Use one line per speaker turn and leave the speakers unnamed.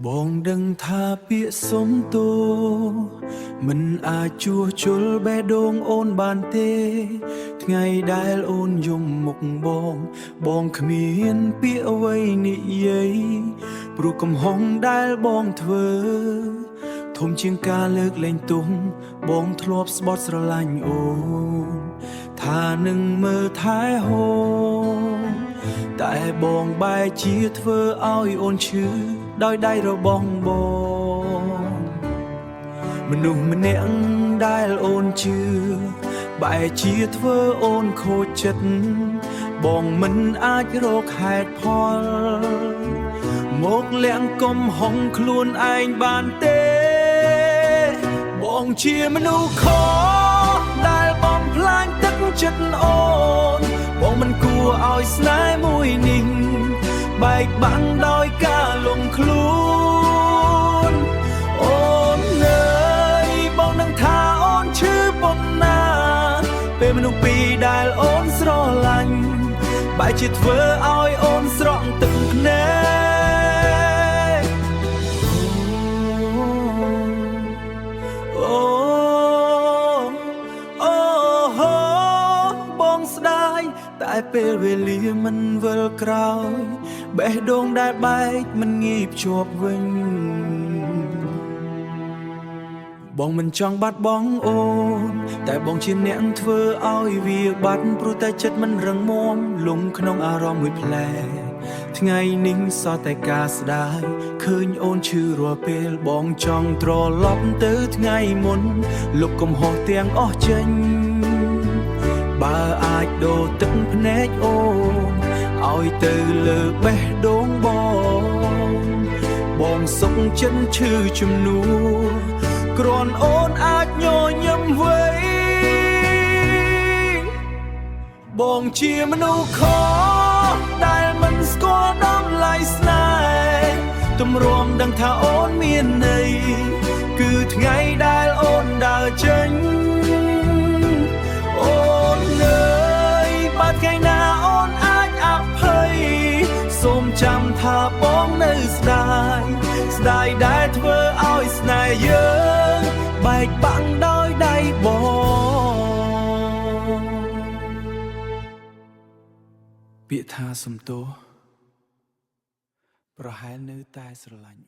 បងដឹងថាពាក្យសុំទោមិនអាចជួសជុលបេះដូងអូនបានទេថ្ងៃដែលអូនយំមុខបងគ្មានពាក្យអ្វីនិយាយព្រោះកំហុសដែលបងធ្វើធំជាងការលើកលែងទោសបងធ្លាប់ស្បត់ស្រឡាញ់អូនថានឹងមើលថែហូរតែបងបែរជាធ្វើឲ្យអូនឈឺដោយដៃរបស់បងមនុស្សម្នាក់ដែលអូនជឿបែរជាធ្វើអូនខូចចិត្តបងមិនអាចរកហេតុផលមកលាក់កំហុងខ្លួនឯងបានទេបងជាមនុស្សខុសដែលបំផ្លាញទឹកចិត្តអូនបងមិនគួរឲ្យស្នេហ៍មួយនេះបែកបាក់ដោយការលងខ្លួនអូនអើយបងនឹងថាអូនឈឺប៉ុណ្ណាពេលមនុស្សពីរដែលអូនស្រឡាញ់បែរជាធ្វើឲ្យអូនស្រក់ទឹកភ្នែកបងស្ដាយតែពេលវេលាមិនវិលក្រោយបេះដូងដែលបែកមិនងាយភ្ជាប់វិញបងមិនចង់បាត់បង់អូនតែបងជាអ្នកធ្វើឲ្យវាបាត់ព្រោះតែចិត្តមិនរឹងមាំលងក្នុងអារម្មណ៍មួយផ្លែថ្ងៃនេះសោះតែការស្ដាយឃើញអូនឈឺរាល់ពេលបងចង់ត្រឡប់ទៅថ្ងៃមុនលុបកំហុសទាំងអស់ចេញបើអាចដូរទឹកភ្នែកអូនឲ្យទៅលើបេះដូងបងសុខចិត្តឈឺជំនួគ្រាន់អូនអាចញញឹមវ័យបងជាមនុស្សខុសដែលមិនស្គាល់តម្លៃស្នេហ៍ទម្រាំដឹងថាអូនមានន័យគឺថ្ងៃដែលអូនដើរចេញអូនអើយបើថ្ងៃណាអូនអាចអភ័យសូមចាំថាបងនៅស្ដាយដែលធ្វើឲ្យស្នេហ៍យើងបែកបាក់ដោយដៃបងពាក្យថាសំទោសប្រហែលនៅតែស្រឡាញ់